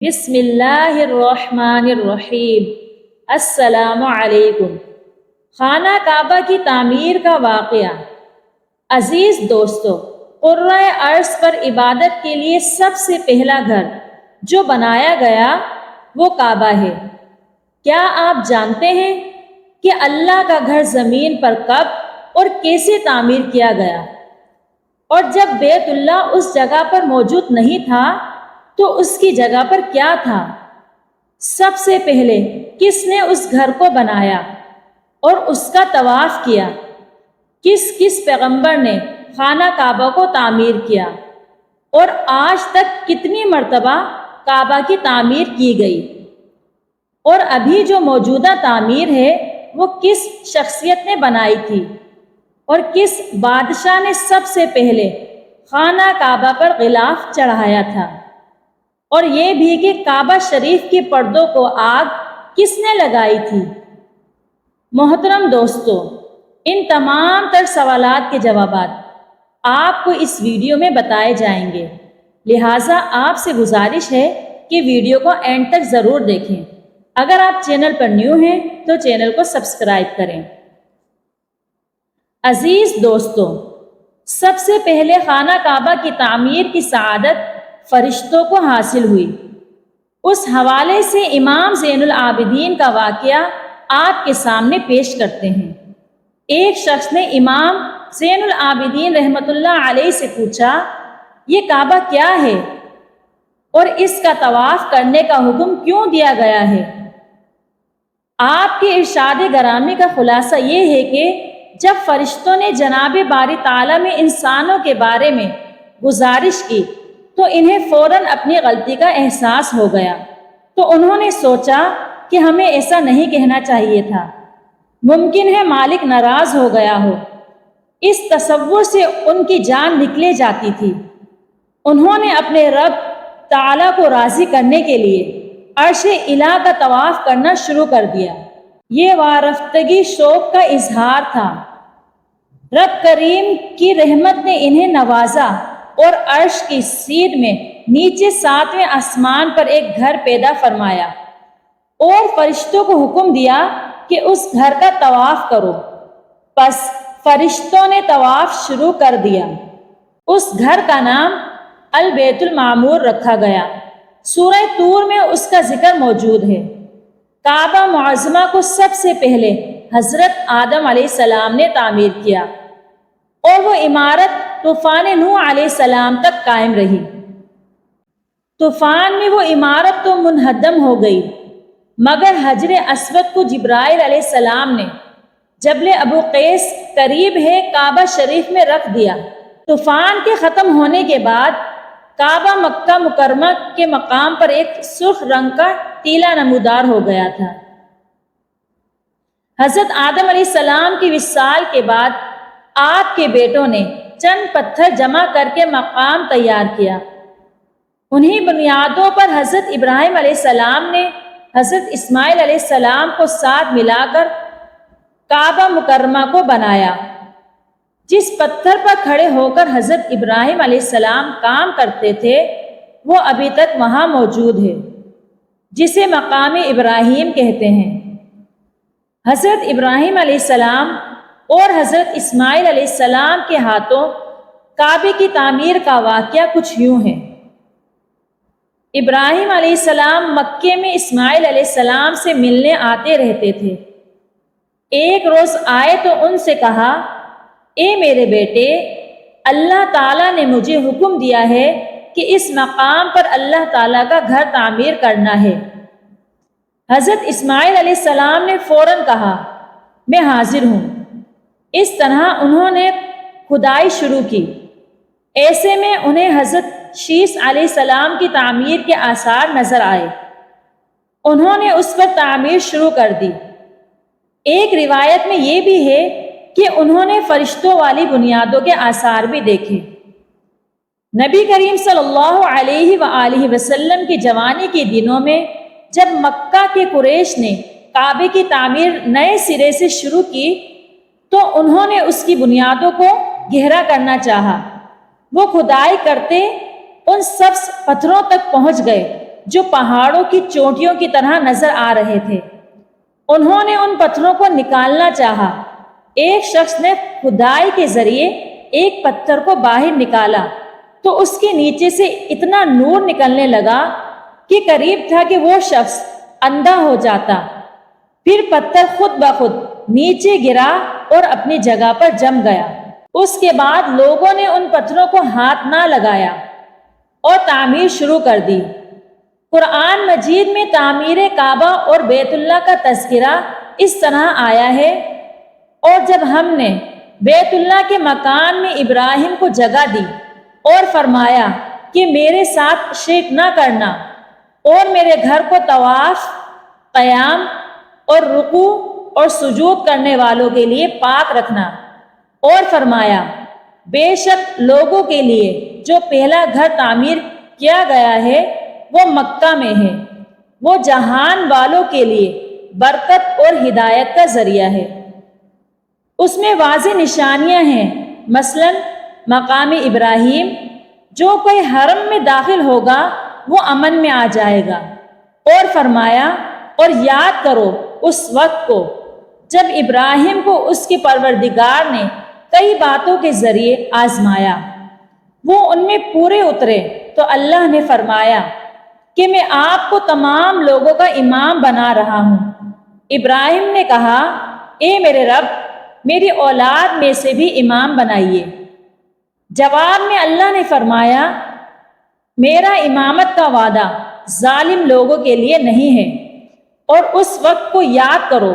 بسم اللہ الرحمن الرحیم۔ السلام علیکم۔ خانہ کعبہ کی تعمیر کا واقعہ۔ عزیز دوستو، قرۂ ارض پر عبادت کے لیے سب سے پہلا گھر جو بنایا گیا وہ کعبہ ہے۔ کیا آپ جانتے ہیں کہ اللہ کا گھر زمین پر کب اور کیسے تعمیر کیا گیا؟ اور جب بیت اللہ اس جگہ پر موجود نہیں تھا تو اس کی جگہ پر کیا تھا؟ سب سے پہلے کس نے اس گھر کو بنایا اور اس کا طواف کیا؟ کس پیغمبر نے خانہ کعبہ کو تعمیر کیا؟ اور آج تک کتنی مرتبہ کعبہ کی تعمیر کی گئی؟ اور ابھی جو موجودہ تعمیر ہے وہ کس شخصیت نے بنائی تھی؟ اور کس بادشاہ نے سب سے پہلے خانہ کعبہ پر غلاف چڑھایا تھا؟ اور یہ بھی کہ کعبہ شریف کے پردوں کو آگ کس نے لگائی تھی؟ محترم دوستو، ان تمام تر سوالات کے جوابات آپ کو اس ویڈیو میں بتائے جائیں گے، لہٰذا آپ سے گزارش ہے کہ ویڈیو کو اینڈ تک ضرور دیکھیں۔ اگر آپ چینل پر نیو ہیں تو چینل کو سبسکرائب کریں۔ عزیز دوستو، سب سے پہلے خانہ کعبہ کی تعمیر کی سعادت فرشتوں کو حاصل ہوئی۔ اس حوالے سے امام زین العابدین کا واقعہ آپ کے سامنے پیش کرتے ہیں۔ ایک شخص نے امام زین العابدین رحمۃ اللہ علیہ سے پوچھا، یہ کعبہ کیا ہے اور اس کا طواف کرنے کا حکم کیوں دیا گیا ہے؟ آپ کے ارشاد گرامی کا خلاصہ یہ ہے کہ جب فرشتوں نے جناب باری تعالیٰ میں انسانوں کے بارے میں گزارش کی تو انہیں فوراً اپنی غلطی کا احساس ہو گیا، تو انہوں نے سوچا کہ ہمیں ایسا نہیں کہنا چاہیے تھا، ممکن ہے مالک ناراض ہو گیا ہو۔ اس تصور سے ان کی جان نکلے جاتی تھی۔ انہوں نے اپنے رب تعالیٰ کو راضی کرنے کے لیے عرش الہ کا طواف کرنا شروع کر دیا۔ یہ وارفتگی شوق کا اظہار تھا۔ رب کریم کی رحمت نے انہیں نوازا اور عرش کی سیر میں نیچے 7ویں آسمان پر ایک گھر پیدا فرمایا اور فرشتوں کو حکم دیا کہ اس گھر کا طواف کرو۔ پس فرشتوں نے طواف شروع کر دیا۔ اس گھر کا نام البیت المعمور رکھا گیا۔ سورہ طور میں اس کا ذکر موجود ہے۔ کعبہ معظمہ کو سب سے پہلے حضرت آدم علیہ السلام نے تعمیر کیا اور وہ عمارت طوفان نوح علیہ السلام تک قائم رہی۔ طوفان میں وہ عمارت تو منہدم ہو گئی، مگر حجر اسود کو جبرائیل علیہ السلام نے جبل ابو قیس قریب ہے کعبہ شریف میں رکھ دیا۔ طوفان کے ختم ہونے کے بعد کعبہ مکہ مکرمہ کے مقام پر ایک سرخ رنگ کا ٹیلہ نمودار ہو گیا تھا۔ حضرت آدم علیہ السلام کی وصال کے بعد آپ کے بیٹوں نے چند پتھر جمع کر کے مقام تیار کیا۔ انہی بنیادوں پر حضرت ابراہیم علیہ السلام نے حضرت اسماعیل علیہ السلام کو ساتھ ملا کر کعبہ مکرمہ کو بنایا۔ جس پتھر پر کھڑے ہو کر حضرت ابراہیم علیہ السلام کام کرتے تھے وہ ابھی تک وہاں موجود ہے، جسے مقام ابراہیم کہتے ہیں۔ حضرت ابراہیم علیہ السلام اور حضرت اسماعیل علیہ السلام کے ہاتھوں کعبے کی تعمیر کا واقعہ کچھ یوں ہے۔ ابراہیم علیہ السلام مکے میں اسماعیل علیہ السلام سے ملنے آتے رہتے تھے۔ ایک روز آئے تو ان سے کہا، اے میرے بیٹے، اللہ تعالیٰ نے مجھے حکم دیا ہے کہ اس مقام پر اللہ تعالیٰ کا گھر تعمیر کرنا ہے۔ حضرت اسماعیل علیہ السلام نے فوراً کہا، میں حاضر ہوں۔ اس طرح انہوں نے کھدائی شروع کی۔ ایسے میں انہیں حضرت شیث علیہ السلام کی تعمیر کے آثار نظر آئے۔ انہوں نے اس پر تعمیر شروع کر دی۔ ایک روایت میں یہ بھی ہے کہ انہوں نے فرشتوں والی بنیادوں کے آثار بھی دیکھے۔ نبی کریم صلی اللہ علیہ وآلہ وسلم کی جوانی کے دنوں میں جب مکہ کے قریش نے کعبے کی تعمیر نئے سرے سے شروع کی تو انہوں نے اس کی بنیادوں کو گہرا کرنا چاہا۔ وہ کھدائی کرتے ان سبز پتھروں تک پہنچ گئے جو پہاڑوں کی چوٹیوں کی طرح نظر آ رہے تھے۔ انہوں نے ان پتھروں کو نکالنا چاہا۔ ایک شخص نے کھدائی کے ذریعے ایک پتھر کو باہر نکالا تو اس کے نیچے سے اتنا نور نکلنے لگا کہ قریب تھا کہ وہ شخص اندھا ہو جاتا۔ پھر پتھر خود بخود نیچے گرا اور اپنی جگہ پر جم گیا۔ اس کے بعد لوگوں نے ان پتھروں کو ہاتھ نہ لگایا اور تعمیر شروع کر دی۔ قرآن مجید میں تعمیر کعبہ اور بیت اللہ کا تذکرہ اس طرح آیا ہے، اور جب ہم نے بیت اللہ کے مکان میں ابراہیم کو جگہ دی اور فرمایا کہ میرے ساتھ شرک نہ کرنا اور میرے گھر کو طواف، قیام اور رکوع اور سجود کرنے والوں کے لیے پاک رکھنا، اور فرمایا بے شک لوگوں کے لیے جو پہلا گھر تعمیر کیا گیا ہے وہ مکہ میں ہے، وہ جہان والوں کے لیے برکت اور ہدایت کا ذریعہ ہے۔ اس میں واضح نشانیاں ہیں، مثلا مقام ابراہیم، جو کوئی حرم میں داخل ہوگا وہ امن میں آ جائے گا، اور فرمایا اور یاد کرو اس وقت کو جب ابراہیم کو اس کے پروردگار نے کئی باتوں کے ذریعے آزمایا، وہ ان میں پورے اترے تو اللہ نے فرمایا کہ میں آپ کو تمام لوگوں کا امام بنا رہا ہوں۔ ابراہیم نے کہا اے میرے رب، میری اولاد میں سے بھی امام بنائیے۔ جواب میں اللہ نے فرمایا میرا امامت کا وعدہ ظالم لوگوں کے لیے نہیں ہے، اور اس وقت کو یاد کرو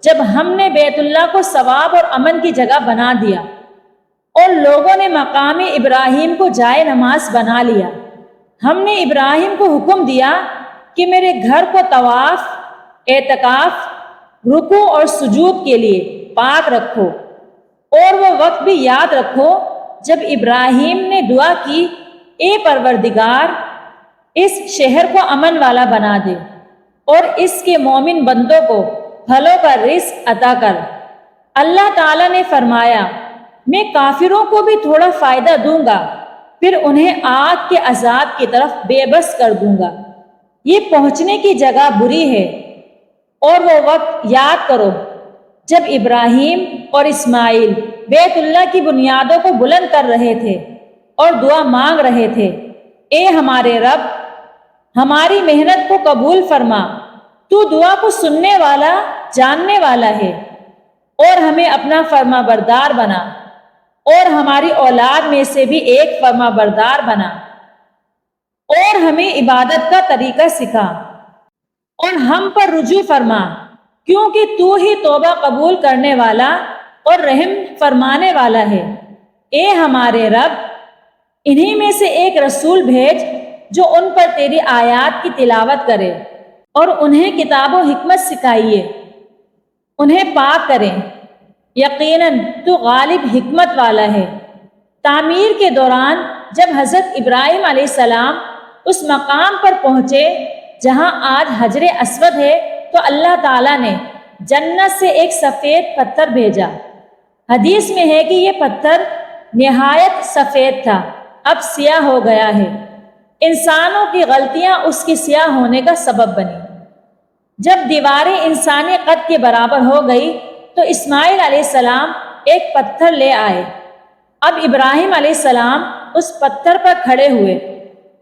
جب ہم نے بیت اللہ کو ثواب اور امن کی جگہ بنا دیا اور لوگوں نے مقام ابراہیم کو جائے نماز بنا لیا۔ ہم نے ابراہیم کو حکم دیا کہ میرے گھر کو طواف، اعتکاف، رکوع اور سجود کے لیے پاک رکھو، اور وہ وقت بھی یاد رکھو جب ابراہیم نے دعا کی اے پروردگار، اس شہر کو امن والا بنا دے اور اس کے مومن بندوں کو پھلوں کا رزق عطا کر۔ اللہ تعالیٰ نے فرمایا میں کافروں کو بھی تھوڑا فائدہ دوں گا، پھر انہیں آگ کے عذاب کی طرف بے بس کر دوں گا۔ یہ پہنچنے کی جگہ بری ہے، اور وہ وقت یاد کرو جب ابراہیم اور اسماعیل بیت اللہ کی بنیادوں کو بلند کر رہے تھے اور دعا مانگ رہے تھے اے ہمارے رب، ہماری محنت کو قبول فرما، تو دعا کو سننے والا، جاننے والا ہے، اور ہمیں اپنا فرما بردار بنا، اور ہماری اولاد میں سے بھی ایک فرما بردار بنا، اور ہمیں عبادت کا طریقہ سکھا، اور ہم پر رجوع فرما، کیونکہ تو ہی توبہ قبول کرنے والا اور رحم فرمانے والا ہے۔ اے ہمارے رب، انہی میں سے ایک رسول بھیج جو ان پر تیری آیات کی تلاوت کرے اور انہیں کتاب و حکمت سکھائیے، انہیں پاک کریں، یقیناً تو غالب حکمت والا ہے۔ تعمیر کے دوران جب حضرت ابراہیم علیہ السلام اس مقام پر پہنچے جہاں آج حجر اسود ہے تو اللہ تعالیٰ نے جنت سے ایک سفید پتھر بھیجا۔ حدیث میں ہے کہ یہ پتھر نہایت سفید تھا، اب سیاہ ہو گیا ہے۔ انسانوں کی غلطیاں اس کے سیاہ ہونے کا سبب بنی۔ جب دیواریں انسانی قد کے برابر ہو گئی تو اسماعیل علیہ السلام ایک پتھر لے آئے۔ اب ابراہیم علیہ السلام اس پتھر پر کھڑے ہوئے،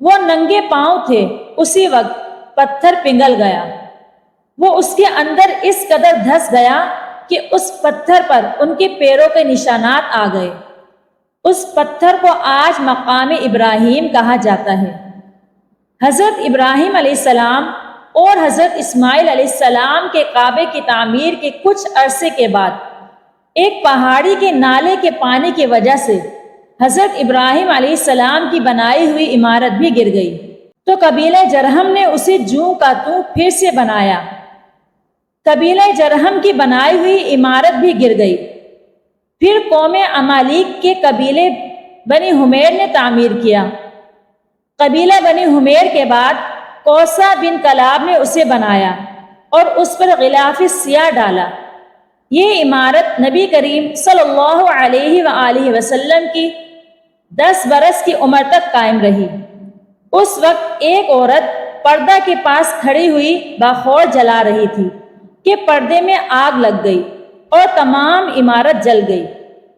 وہ ننگے پاؤں تھے۔ اسی وقت پتھر پگھل گیا، وہ اس کے اندر اس قدر دھس گیا کہ اس پتھر پر ان کے پیروں کے نشانات آ گئے۔ اس پتھر کو آج مقام ابراہیم کہا جاتا ہے۔ حضرت ابراہیم علیہ السلام اور حضرت اسماعیل علیہ السلام کے کعبے کی تعمیر کے کچھ عرصے کے بعد ایک پہاڑی کے نالے کے پانی کی وجہ سے حضرت ابراہیم علیہ السلام کی بنائی ہوئی عمارت بھی گر گئی، تو قبیلہ جرہم نے اسے جوں کا توں پھر سے بنایا۔ قبیلہ جرہم کی بنائی ہوئی عمارت بھی گر گئی۔ پھر قوم عمالیق کے قبیلے بنی حمیر نے تعمیر کیا۔ قبیلہ بنی حمیر کے بعد کوسہ بن کلاب نے اسے بنایا اور اس پر غلاف سیاہ ڈالا۔ یہ عمارت نبی کریم صلی اللہ علیہ وآلہ وسلم کی 10 برس کی عمر تک قائم رہی۔ اس وقت ایک عورت پردہ کے پاس کھڑی ہوئی باخور جلا رہی تھی کہ پردے میں آگ لگ گئی اور تمام عمارت جل گئی۔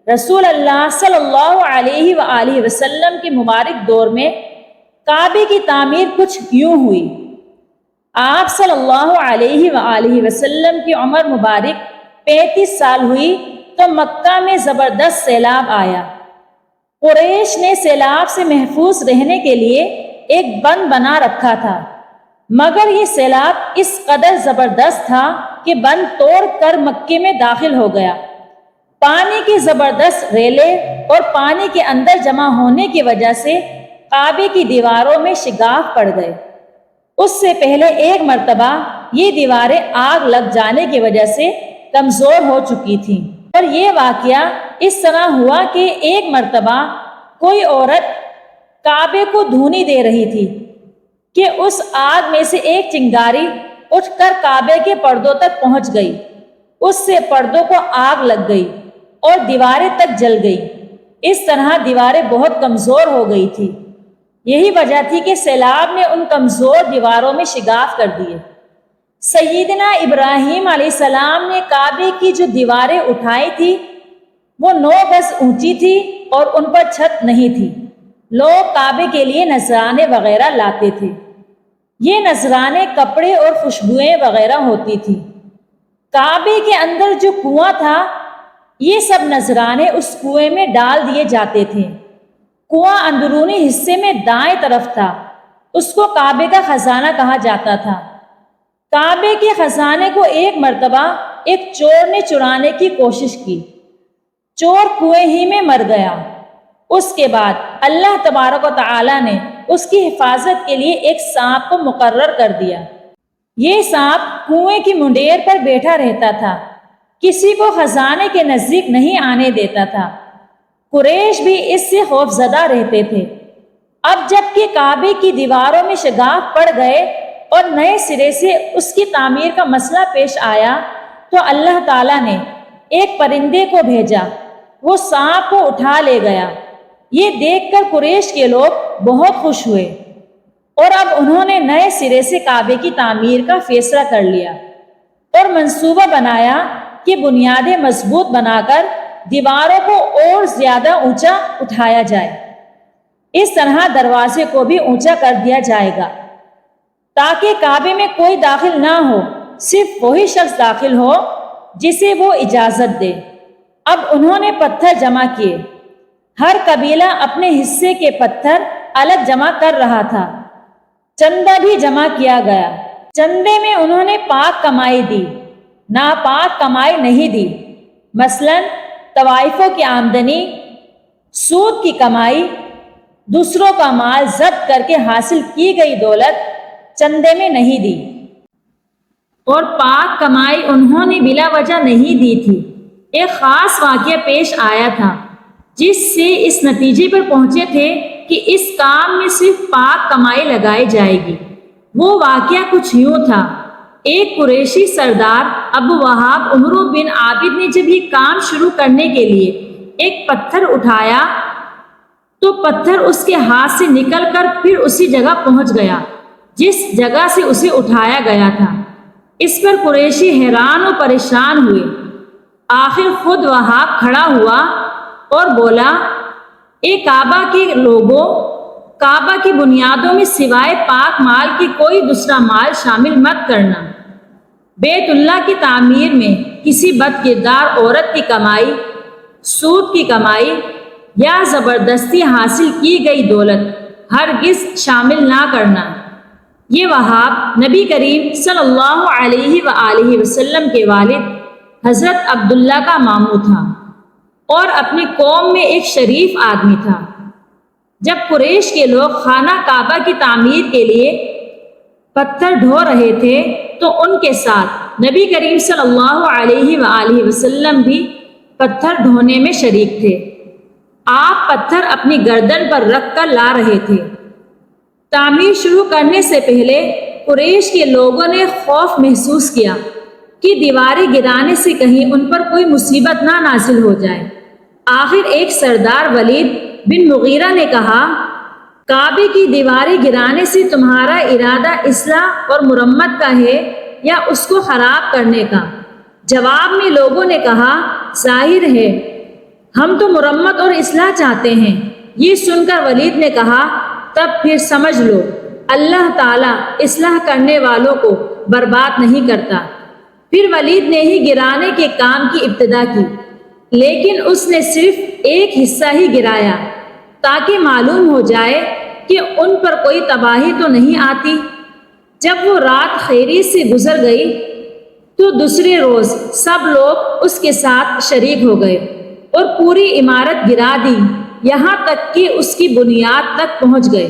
رسول اللہ صلی اللہ علیہ وآلہ وسلم کے مبارک دور میں کعبے کی تعمیر کچھ یوں ہوئی۔ آپ صلی اللہ علیہ وآلہ وسلم کی عمر مبارک 35 سال ہوئی تو مکہ میں زبردست سیلاب آیا۔ قریش نے سیلاب سے محفوظ رہنے کے لیے ایک بند بنا رکھا تھا، مگر یہ سیلاب اس قدر زبردست تھا کہ بند توڑ کر مکے میں داخل ہو گیا۔ پانی کی زبردست ریلیں اور پانی کے اندر جمع ہونے کی وجہ سے کعبے کی دیواروں میں شگاف پڑ گئے۔ اس سے پہلے ایک مرتبہ یہ دیواریں آگ لگ جانے کی وجہ سے کمزور ہو چکی تھیں، اور یہ واقعہ اس طرح ہوا کہ ایک مرتبہ کوئی عورت کعبے کو دھونی دے رہی تھی کہ اس آگ میں سے ایک چنگاری اٹھ کر کعبے کے پردوں تک پہنچ گئی۔ اس سے پردوں کو آگ لگ گئی اور دیواریں تک جل گئی۔ اس طرح دیواریں بہت کمزور ہو گئی تھی۔ یہی وجہ تھی کہ سیلاب نے ان کمزور دیواروں میں شگاف کر دیے۔ سیدنا ابراہیم علیہ السلام نے کعبے کی جو دیواریں اٹھائی تھی وہ 9 گز اونچی تھی اور ان پر چھت نہیں تھی۔ لوگ کعبے کے لیے نذرانے وغیرہ لاتے تھے۔ یہ نذرانے کپڑے اور خوشبوئیں وغیرہ ہوتی تھی۔ کعبے کے اندر جو کنواں تھا یہ سب نذرانے اس کنویں میں ڈال دیے جاتے تھے۔ کنواں اندرونی حصے میں دائیں طرف تھا۔ اس کو کعبے کا خزانہ کہا جاتا تھا۔ کعبے کے خزانے کو ایک مرتبہ ایک چور نے چرانے کی کوشش کی۔ چور کنویں ہی میں مر گیا۔ اس کے بعد اللہ تبارک و تعالی نے اس کی حفاظت کے لیے ایک سانپ کو مقرر کر دیا۔ یہ سانپ کنویں کی منڈیر پر بیٹھا رہتا تھا، کسی کو خزانے کے نزدیک نہیں آنے دیتا تھا۔ قریش بھی اس سے خوف زدہ رہتے تھے۔ اب جب کہ کعبے کی دیواروں میں شگاف پڑ گئے اور نئے سرے سے اس کی تعمیر کا مسئلہ پیش آیا تو اللہ تعالیٰ نے ایک پرندے کو بھیجا، وہ سانپ کو اٹھا لے گیا۔ یہ دیکھ کر قریش کے لوگ بہت خوش ہوئے اور اب انہوں نے نئے سرے سے کعبے کی تعمیر کا فیصلہ کر لیا اور منصوبہ بنایا کہ بنیادیں مضبوط بنا کر دیواروں کو اور زیادہ اونچا اٹھایا جائے۔ اس طرح دروازے کو بھی اونچا کر دیا جائے گا تاکہ کعبے میں کوئی داخل نہ ہو، صرف وہی شخص داخل ہو جسے وہ اجازت دے۔ اب انہوں نے پتھر جمع کیے۔ ہر قبیلہ اپنے حصے کے پتھر الگ جمع کر رہا تھا۔ چندہ بھی جمع کیا گیا۔ چندے میں انہوں نے پاک کمائی دی، ناپاک کمائی نہیں دی۔ مثلاً طوائفوں کی آمدنی، سود کی کمائی، دوسروں کا مال ضبط کر کے حاصل کی گئی دولت چندے میں نہیں دی، اور پاک کمائی انہوں نے بلا وجہ نہیں دی تھی۔ ایک خاص واقعہ پیش آیا تھا جس سے اس نتیجے پر پہنچے تھے کہ اس کام میں صرف پاک کمائی لگائی جائے گی۔ وہ واقعہ کچھ یوں تھا۔ ایک قریشی سردار ابو وہاب عمرو بن عابد نے جب یہ کام شروع کرنے کے لیے ایک پتھر اٹھایا تو پتھر اس کے ہاتھ سے نکل کر پھر اسی جگہ پہنچ گیا جس جگہ سے اسے اٹھایا گیا تھا۔ اس پر قریشی حیران و پریشان ہوئے۔ آخر خود وہاب کھڑا ہوا اور بولا، اے کعبہ کے لوگوں، کعبہ کی بنیادوں میں سوائے پاک مال کے کوئی دوسرا مال شامل مت کرنا۔ بیت اللہ کی تعمیر میں کسی بد کردار عورت کی کمائی، سود کی کمائی یا زبردستی حاصل کی گئی دولت ہرگز شامل نہ کرنا۔ یہ وہاب نبی کریم صلی اللہ علیہ وآلہ وسلم کے والد حضرت عبداللہ کا ماموں تھا اور اپنی قوم میں ایک شریف آدمی تھا۔ جب قریش کے لوگ خانہ کعبہ کی تعمیر کے لیے پتھر ڈھو رہے تھے تو ان کے ساتھ نبی کریم صلی اللہ علیہ وآلہ وسلم بھی پتھر ڈھونے میں شریک تھے۔ آپ پتھر اپنی گردن پر رکھ کر لا رہے تھے۔ تعمیر شروع کرنے سے پہلے قریش کے لوگوں نے خوف محسوس کیا کہ دیواریں گرانے سے کہیں ان پر کوئی مصیبت نہ نازل ہو جائے۔ آخر ایک سردار ولید بن مغیرہ نے کہا، کعبے کی دیواریں گرانے سے تمہارا ارادہ اصلاح اور مرمت کا ہے یا اس کو خراب کرنے کا؟ جواب میں لوگوں نے کہا، ظاہر ہے ہم تو مرمت اور اصلاح چاہتے ہیں۔ یہ سن کر ولید نے کہا، تب پھر سمجھ لو اللہ تعالیٰ اصلاح کرنے والوں کو برباد نہیں کرتا۔ پھر ولید نے ہی گرانے کے کام کی ابتدا کی، لیکن اس نے صرف ایک حصہ ہی گرایا تاکہ معلوم ہو جائے کہ ان پر کوئی تباہی تو نہیں آتی۔ جب وہ رات خیریت سے گزر گئی تو دوسرے روز سب لوگ اس کے ساتھ شریک ہو گئے اور پوری عمارت گرا دی، یہاں تک کہ اس کی بنیاد تک پہنچ گئے۔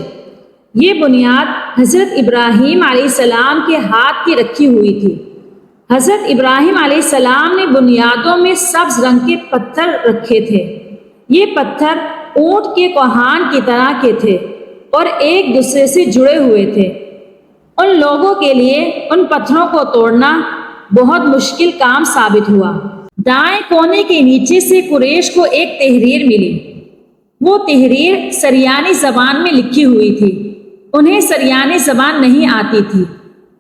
یہ بنیاد حضرت ابراہیم علیہ السلام کے ہاتھ کی رکھی ہوئی تھی۔ حضرت ابراہیم علیہ السلام نے بنیادوں میں سبز رنگ کے پتھر رکھے تھے۔ یہ پتھر اونٹ کے کوہان کی طرح کے تھے اور ایک دوسرے سے جڑے ہوئے تھے۔ ان لوگوں کے لیے ان پتھروں کو توڑنا بہت مشکل کام ثابت ہوا۔ دائیں کونے کے نیچے سے قریش کو ایک تحریر ملی۔ وہ تحریر سریانی زبان میں لکھی ہوئی تھی۔ انہیں سریانی زبان نہیں آتی تھی۔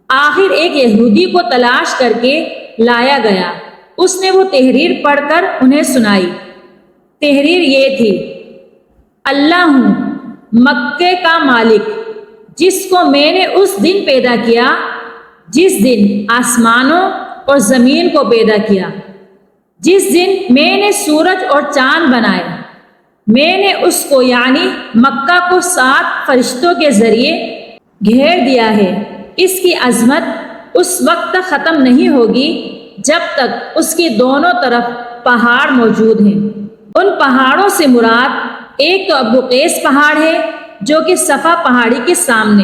آخر ایک یہودی کو تلاش کر کے لایا گیا۔ اس نے وہ تحریر پڑھ کر انہیں سنائی۔ تحریر یہ تھی، اللہ ہوں مکے کا مالک، جس کو میں نے اس دن پیدا کیا جس دن آسمانوں اور زمین کو پیدا کیا، جس دن میں نے سورج اور چاند بنائے۔ میں نے اس کو یعنی مکہ کو 7 فرشتوں کے ذریعے گھیر دیا ہے۔ اس کی عظمت اس وقت تک ختم نہیں ہوگی جب تک اس کے دونوں طرف پہاڑ موجود ہیں۔ ان پہاڑوں سے مراد ایک تو ابو قیس پہاڑ ہے جو کہ صفا پہاڑی کے سامنے،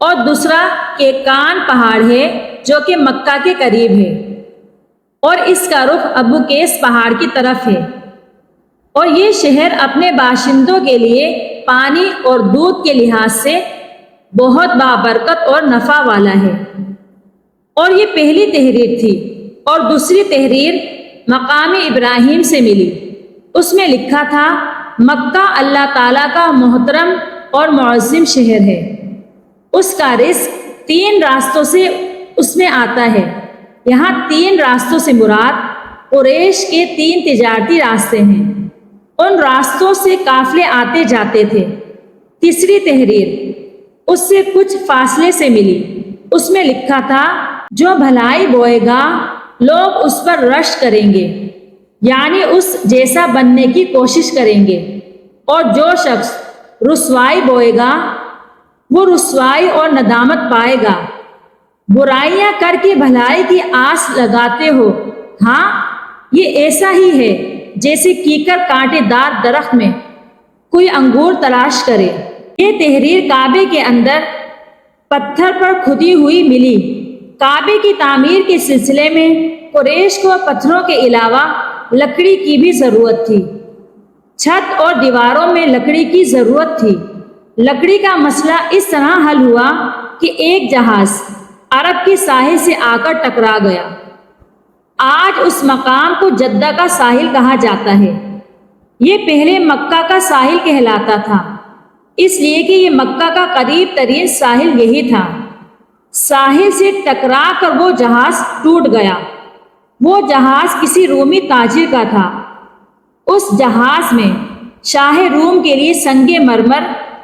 اور دوسرا کیکان پہاڑ ہے جو کہ مکہ کے قریب ہے، اور اس کا رخ ابو قیس پہاڑ کی طرف ہے۔ اور یہ شہر اپنے باشندوں کے لیے پانی اور دودھ کے لحاظ سے بہت بابرکت اور نفع والا ہے۔ اور یہ پہلی تحریر تھی، اور دوسری تحریر مقام ابراہیم سے ملی۔ اس میں لکھا تھا، مکہ اللہ تعالیٰ کا محترم اور معظم شہر ہے۔ اس کا رزق 3 راستوں سے اس میں آتا ہے۔ یہاں 3 راستوں سے مراد قریش کے 3 تجارتی راستے ہیں۔ ان راستوں سے قافلے آتے جاتے تھے۔ تیسری تحریر اس سے کچھ فاصلے سے ملی۔ اس میں لکھا تھا، جو بھلائی بوئے گا لوگ اس پر رشک کریں گے، یعنی اس جیسا بننے کی کوشش کریں گے، اور جو شخص رسوائی بوئے گا وہ رسوائی اور ندامت پائے گا۔ برائیاں کر کے بھلائی کی آس لگاتے ہو، ہاں یہ ایسا ہی ہے جیسے کیکر کانٹے دار درخت میں کوئی انگور تلاش کرے۔ یہ تحریر کعبے کے اندر پتھر پر کھدی ہوئی ملی۔ کعبے کی تعمیر کے سلسلے میں قریش کو پتھروں کے علاوہ لکڑی کی بھی ضرورت تھی۔ چھت اور دیواروں میں لکڑی کی ضرورت تھی۔ لکڑی کا مسئلہ اس طرح حل ہوا کہ ایک جہاز عرب کے ساحل سے آ کر ٹکرا گیا۔ آج اس مقام کو جدہ کا ساحل کہا جاتا ہے۔ یہ پہلے مکہ کا ساحل کہلاتا تھا، اس لیے کہ یہ مکہ کا قریب ترین ساحل یہی تھا۔ ساحل سے ٹکرا کر وہ جہاز ٹوٹ گیا۔ وہ جہاز کسی رومی تاجر کا تھا۔ اس جہاز میں شاہ روم کے لیے سنگ مرمر،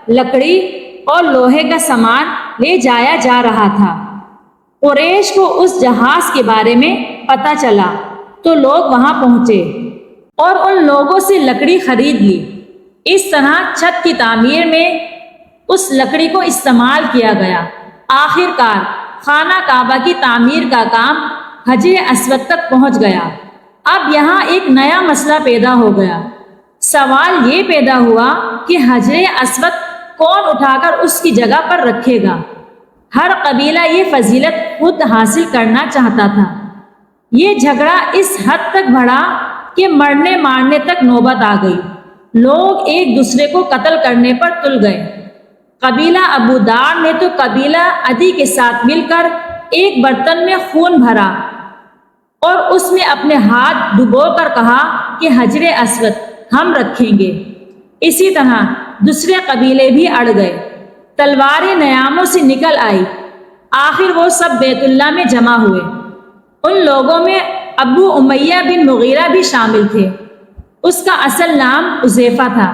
لکڑی اور لوہے کا سامان لے جایا جا رہا تھا۔ قریش کو اس جہاز کے بارے میں پتہ چلا تو لوگ وہاں پہنچے اور ان لوگوں سے لکڑی خرید لی۔ اس طرح چھت کی تعمیر میں اس لکڑی کو استعمال کیا گیا۔ آخر کار خانہ کعبہ کی تعمیر کا کام حجر اسود تک پہنچ گیا۔ اب یہاں ایک نیا مسئلہ پیدا ہو گیا۔ سوال یہ پیدا ہوا کہ حجر اسود کون اٹھا کر اس کی جگہ پر رکھے گا؟ ہر قبیلہ یہ فضیلت خود حاصل کرنا چاہتا تھا۔ یہ جھگڑا اس حد تک بڑھا کہ مرنے مارنے تک نوبت آ گئی۔ لوگ ایک دوسرے کو قتل کرنے پر تل گئے۔ قبیلہ ابو دار نے تو قبیلہ عدی کے ساتھ مل کر ایک برتن میں خون بھرا اور اس میں اپنے ہاتھ ڈبو کر کہا کہ حجر اسود ہم رکھیں گے۔ اسی طرح دوسرے قبیلے بھی اڑ گئے، تلواریں نیاموں سے نکل آئی، آخر وہ سب بیت اللہ میں جمع ہوئے۔ ان لوگوں میں ابو امیہ بن مغیرہ بھی شامل تھے، اس کا اصل نام حذیفہ تھا،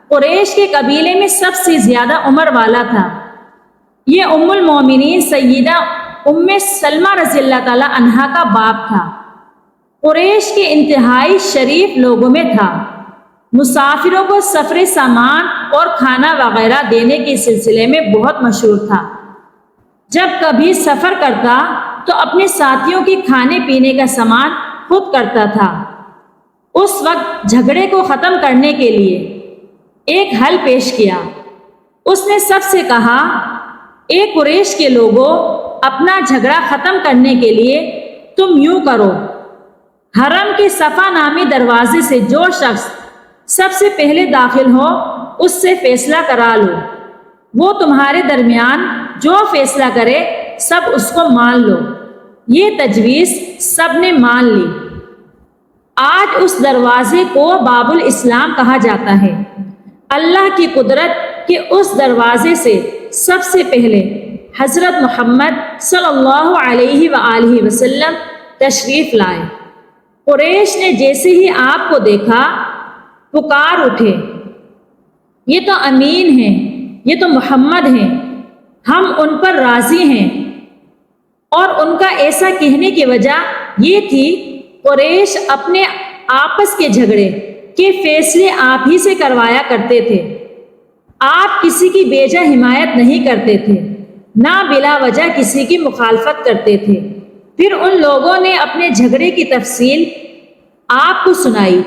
قریش کے قبیلے میں سب سے زیادہ عمر والا تھا۔ یہ ام المومنین سیدہ ام سلمہ رضی اللہ تعالی عنہا کا باپ تھا، قریش کے انتہائی شریف لوگوں میں تھا، مسافروں کو سفر سامان اور کھانا وغیرہ دینے کے سلسلے میں بہت مشہور تھا۔ جب کبھی سفر کرتا تو اپنے ساتھیوں کے کھانے پینے کا سامان خود کرتا تھا۔ اس وقت جھگڑے کو ختم کرنے کے لیے ایک حل پیش کیا۔ اس نے سب سے کہا، اے قریش کے لوگوں، اپنا جھگڑا ختم کرنے کے لیے تم یوں کرو، حرم کے صفا نامی دروازے سے جو شخص سب سے پہلے داخل ہو اس سے فیصلہ کرا لو، وہ تمہارے درمیان جو فیصلہ کرے سب اس کو مان لو۔ یہ تجویز سب نے مان لی۔ آج اس دروازے کو باب الاسلام کہا جاتا ہے۔ اللہ کی قدرت کہ اس دروازے سے سب سے پہلے حضرت محمد صلی اللہ علیہ وآلہ وسلم تشریف لائے۔ قریش نے جیسے ہی آپ کو دیکھا پکار اٹھے، یہ تو امین ہیں، یہ تو محمد ہیں، ہم ان پر راضی ہیں۔ اور ان کا ایسا کہنے کی وجہ یہ تھی، قریش اپنے آپس کے جھگڑے کے فیصلے آپ ہی سے کروایا کرتے تھے، آپ کسی کی بیجا حمایت نہیں کرتے تھے، نہ بلا وجہ کسی کی مخالفت کرتے تھے۔ پھر ان لوگوں نے اپنے جھگڑے کی تفصیل آپ کو سنائی۔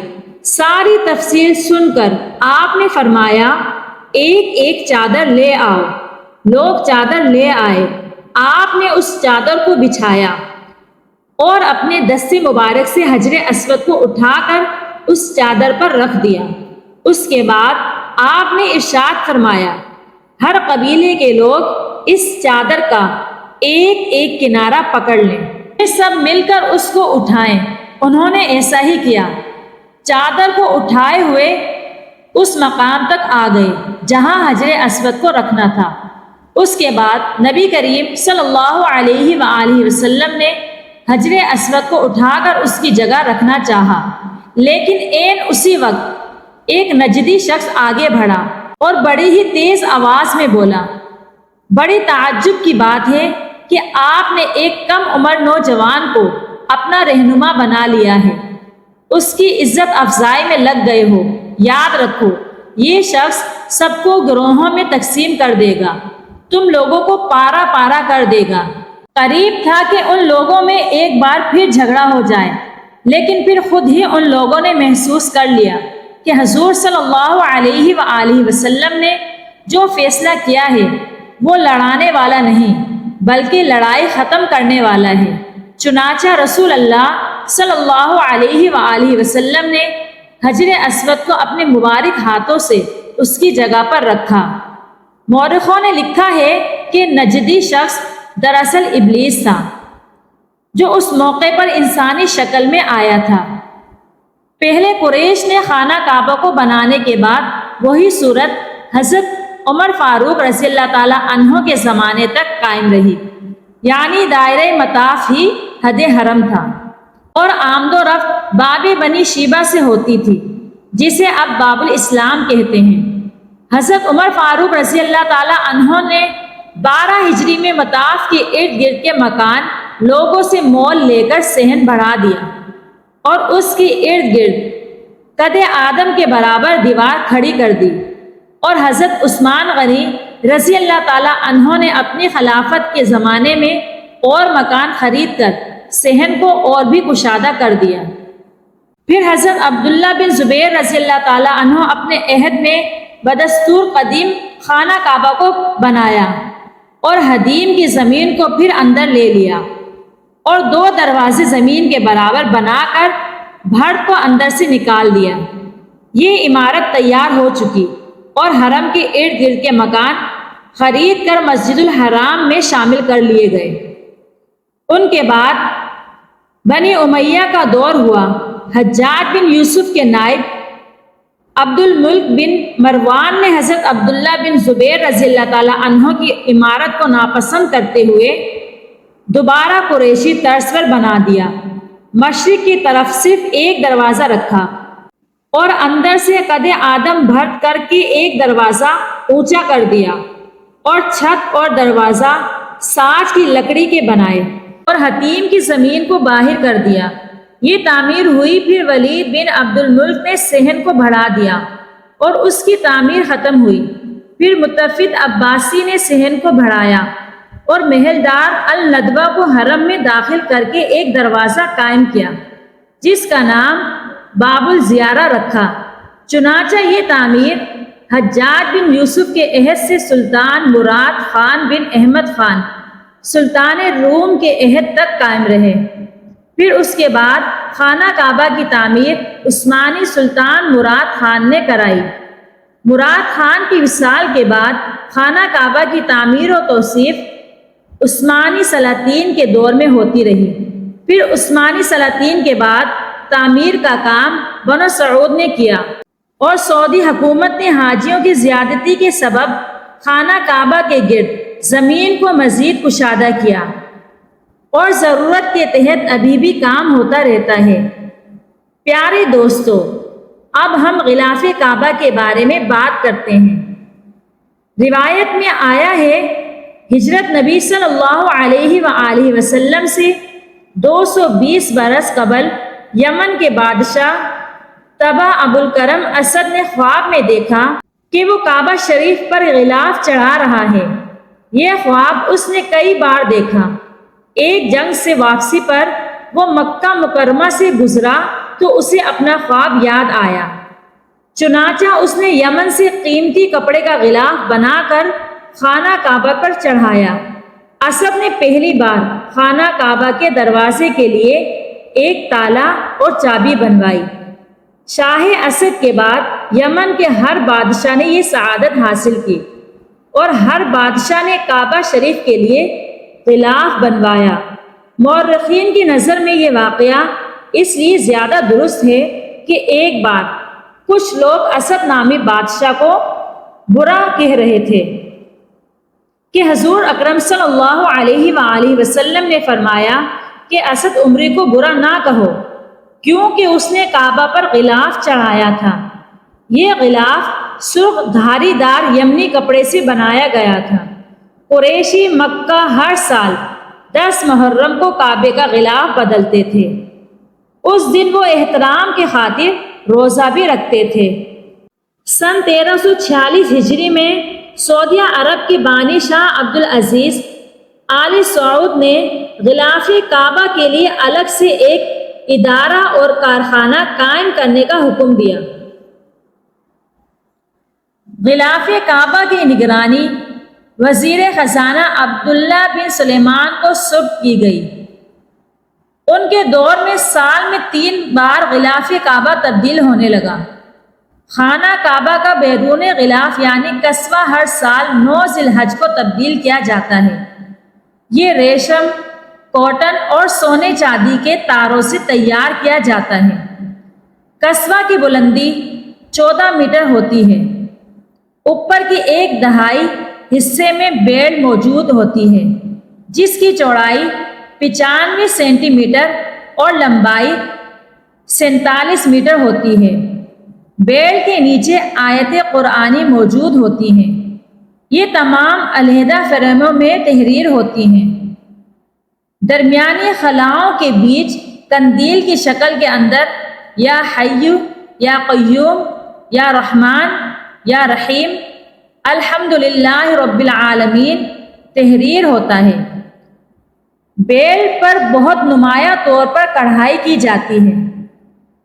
ساری تفصیل سن کر آپ نے فرمایا، ایک ایک چادر لے آؤ۔ لوگ چادر لے آئے، آپ نے اس چادر کو بچھایا اور اپنے دست مبارک سے حجر اسود کو اٹھا کر اس چادر پر رکھ دیا۔ اس کے بعد آپ نے ارشاد فرمایا، ہر قبیلے کے لوگ اس چادر کا ایک ایک کنارہ پکڑ لیں، سب مل کر اس کو اٹھائیں۔ انہوں نے ایسا ہی کیا، چادر کو اٹھائے ہوئے اس مقام تک آ گئے جہاں حجر اسود کو رکھنا تھا۔ اس کے بعد نبی کریم صلی اللہ علیہ وآلہ وسلم نے حجر اسود کو اٹھا کر اس کی جگہ رکھنا چاہا، لیکن عین اسی وقت ایک نجدی شخص آگے بڑھا اور بڑی ہی تیز آواز میں بولا، بڑی تعجب کی بات ہے کہ آپ نے ایک کم عمر نوجوان کو اپنا رہنما بنا لیا ہے، اس کی عزت افزائی میں لگ گئے ہو۔ یاد رکھو، یہ شخص سب کو گروہوں میں تقسیم کر دے گا، تم لوگوں کو پارا پارا کر دے گا۔ قریب تھا کہ ان لوگوں میں ایک بار پھر جھگڑا ہو جائے، لیکن پھر خود ہی ان لوگوں نے محسوس کر لیا کہ حضور صلی اللہ علیہ وآلہ وسلم نے جو فیصلہ کیا ہے وہ لڑانے والا نہیں بلکہ لڑائی ختم کرنے والا ہے۔ چنانچہ رسول اللہ صلی اللہ علیہ وآلہ وسلم نے حجر اسود کو اپنے مبارک ہاتھوں سے اس کی جگہ پر رکھا۔ مورخوں نے لکھا ہے کہ نجدی شخص دراصل ابلیس تھا، جو اس موقع پر انسانی شکل میں آیا تھا۔ پہلے قریش نے خانہ کعبہ کو بنانے کے بعد وہی صورت حضرت عمر فاروق رضی اللہ تعالی عنہ کے زمانے تک قائم رہی، یعنی دائرہ مطاف ہی حد حرم تھا، اور آمد و رفت باب بنی شیبہ سے ہوتی تھی، جسے اب باب الاسلام کہتے ہیں۔ حضرت عمر فاروق رضی اللہ تعالی عنہ نے 12 ہجری میں مطاف کے ارد گرد کے مکان لوگوں سے مول لے کر صحن بڑھا دیا اور اس کے ارد گرد قد آدم کے برابر دیوار کھڑی کر دی، اور حضرت عثمان غنی رضی اللہ تعالی عنہ نے اپنی خلافت کے زمانے میں اور مکان خرید کر صحن کو اور بھی کشادہ کر دیا۔ پھر حضرت عبداللہ بن زبیر رضی اللہ تعالی عنہ اپنے عہد میں بدستور قدیم خانہ کعبہ کو بنایا اور حدیم کی زمین کو پھر اندر لے لیا اور 2 دروازے زمین کے برابر بنا کر بھڑ کو اندر سے نکال دیا۔ یہ عمارت تیار ہو چکی اور حرم کے ارد گرد کے مکان خرید کر مسجد الحرام میں شامل کر لیے گئے۔ ان کے بعد بنی امیہ کا دور ہوا۔ حجاج بن یوسف کے نائب عبد الملک بن مروان نے حضرت عبداللہ بن زبیر رضی اللہ تعالیٰ عنہ کی عمارت کو ناپسند کرتے ہوئے دوبارہ قریشی طرز پر بنا دیا۔ مشرق کی طرف صرف ایک دروازہ رکھا اور اندر سے قد آدم بھرت کر کے ایک دروازہ اونچا کر دیا، اور چھت اور دروازہ ساج کی لکڑی کے بنائے اور حتیم کی زمین کو باہر کر دیا۔ یہ تعمیر ہوئی، پھر ولید بن عبد الملک نے صحن کو بڑھا دیا اور اس کی تعمیر ختم ہوئی۔ پھر متفد عباسی نے صحن کو بڑھایا اور محلدار الندوہ کو حرم میں داخل کر کے ایک دروازہ قائم کیا جس کا نام باب الزیارہ رکھا۔ چنانچہ یہ تعمیر حجاج بن یوسف کے عہد سے سلطان مراد خان بن احمد خان سلطان روم کے عہد تک قائم رہے۔ پھر اس کے بعد خانہ کعبہ کی تعمیر عثمانی سلطان مراد خان نے کرائی۔ مراد خان کی وصال کے بعد خانہ کعبہ کی تعمیر و توسیع عثمانی سلاطین کے دور میں ہوتی رہی۔ پھر عثمانی سلاطین کے بعد تعمیر کا کام بنو سعود نے کیا، اور سعودی حکومت نے حاجیوں کی زیادتی کے سبب خانہ کعبہ کے گرد زمین کو مزید کشادہ کیا، اور ضرورت کے تحت ابھی بھی کام ہوتا رہتا ہے۔ پیارے دوستو، اب ہم غلاف کعبہ کے بارے میں بات کرتے ہیں۔ روایت میں آیا ہے، ہجرت نبی صلی اللہ علیہ وآلہ وسلم سے 220 برس قبل یمن کے بادشاہ تبا ابو الکرم اسد نے خواب میں دیکھا کہ وہ کعبہ شریف پر غلاف چڑھا رہا ہے۔ یہ خواب اس نے کئی بار دیکھا۔ ایک جنگ سے واپسی پر وہ مکہ مکرمہ سے گزرا تو اسے اپنا خواب یاد آیا۔ چنانچہ اس نے یمن سے قیمتی کپڑے کا غلاف بنا کر خانہ کعبہ پر چڑھایا۔ اسد نے پہلی بار خانہ کعبہ کے دروازے کے لیے ایک تالا اور چابی بنوائی۔ شاہ اسد کے بعد یمن کے ہر بادشاہ نے یہ سعادت حاصل کی، اور ہر بادشاہ نے کعبہ شریف کے لیے غلاف بنوایا۔ مورخین کی نظر میں یہ واقعہ اس لیے زیادہ درست ہے کہ ایک بار کچھ لوگ اسد نامی بادشاہ کو برا کہہ رہے تھے کہ حضور اکرم صلی اللہ علیہ وآلہ وسلم نے فرمایا کہ اسد عمری کو برا نہ کہو، کیونکہ اس نے کعبہ پر غلاف چڑھایا تھا۔ یہ غلاف سرخ دھاری دار یمنی کپڑے سے بنایا گیا تھا۔ قریشی مکہ ہر سال 10 محرم کو کعبے کا غلاف بدلتے تھے۔ اس دن وہ احترام کے خاطر روزہ بھی رکھتے تھے۔ سن 1346 ہجری میں سعودیہ عرب کے بانی شاہ عبد العزیز آل سعود نے غلاف کعبہ کے لیے الگ سے ایک ادارہ اور کارخانہ قائم کرنے کا حکم دیا۔ غلاف کعبہ کی نگرانی وزیر خزانہ عبداللہ بن سلیمان کو سپرد کی گئی۔ ان کے دور میں سال میں 3 بار غلاف کعبہ تبدیل ہونے لگا۔ خانہ کعبہ کا بیرون غلاف یعنی قصوہ ہر سال 9 ذی الحج کو تبدیل کیا جاتا ہے۔ یہ ریشم، کاٹن اور سونے چاندی کے تاروں سے تیار کیا جاتا ہے۔ قصوہ کی بلندی 14 میٹر ہوتی ہے۔ اوپر کی 1/2 حصے میں بیڑ موجود ہوتی ہے، جس کی چوڑائی 95 سینٹی میٹر اور لمبائی 47 میٹر ہوتی ہے۔ بیڑ کے نیچے آیت قرآنی موجود ہوتی ہیں۔ یہ تمام علیحدہ فریموں میں تحریر ہوتی ہیں۔ درمیانی خلاؤں کے بیچ قندیل کی شکل کے اندر یا حی یا قیوم یا رحمان یا رحیم الحمدللہ رب العالمین تحریر ہوتا ہے۔ بیل پر بہت نمایاں طور پر کڑھائی کی جاتی ہے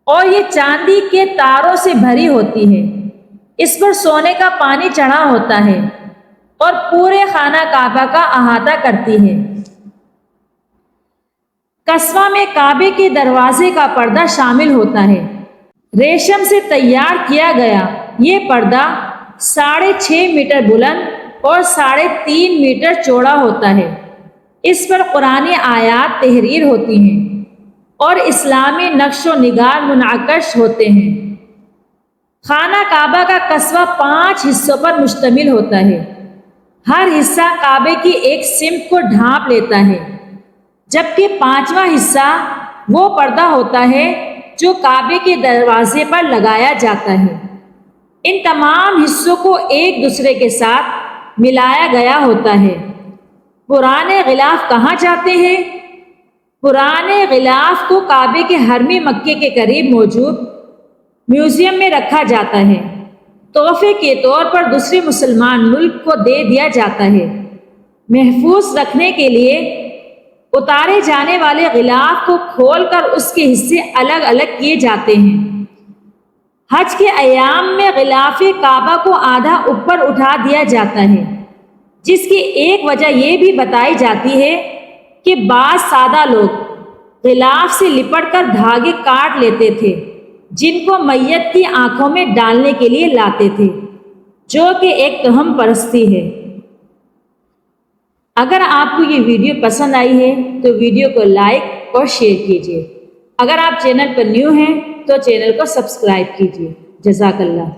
اور یہ چاندی کے تاروں سے بھری ہوتی ہے۔ اس پر سونے کا پانی چڑھا ہوتا ہے اور پورے خانہ کعبہ کا احاطہ کرتی ہے۔ قصوہ میں کعبے کے دروازے کا پردہ شامل ہوتا ہے۔ ریشم سے تیار کیا گیا یہ پردہ 6.5 میٹر بلند اور 3.5 میٹر چوڑا ہوتا ہے۔ اس پر قرآنی آیات تحریر ہوتی ہیں اور اسلامی نقش و نگار منعکس ہوتے ہیں۔ خانہ کعبہ کا قصبہ 5 حصوں پر مشتمل ہوتا ہے۔ ہر حصہ کعبے کی ایک سمت کو ڈھانپ لیتا ہے، جبکہ 5واں حصہ وہ پردہ ہوتا ہے جو کعبے کے دروازے پر لگایا جاتا ہے۔ ان تمام حصوں کو ایک دوسرے کے ساتھ ملایا گیا ہوتا ہے۔ پرانے غلاف کہاں جاتے ہیں؟ پرانے غلاف کو کعبے کے حرم مکے کے قریب موجود میوزیم میں رکھا جاتا ہے۔ تحفے کے طور پر دوسرے مسلمان ملک کو دے دیا جاتا ہے۔ محفوظ رکھنے کے لیے اتارے جانے والے غلاف کو کھول کر اس کے حصے الگ الگ کیے جاتے ہیں۔ حج کے ایام میں غلاف کعبہ کو آدھا اوپر اٹھا دیا جاتا ہے، جس کی ایک وجہ یہ بھی بتائی جاتی ہے کہ بعض سادہ لوگ غلاف سے لپٹ کر دھاگے کاٹ لیتے تھے، جن کو میت کی آنکھوں میں ڈالنے کے لیے لاتے تھے، جو کہ ایک توہم پرستی ہے۔ اگر آپ کو یہ ویڈیو پسند آئی ہے تو ویڈیو کو لائک اور شیئر کیجیے۔ اگر آپ چینل پر نیو ہیں تو چینل کو سبسکرائب کیجیے۔ جزاک اللہ۔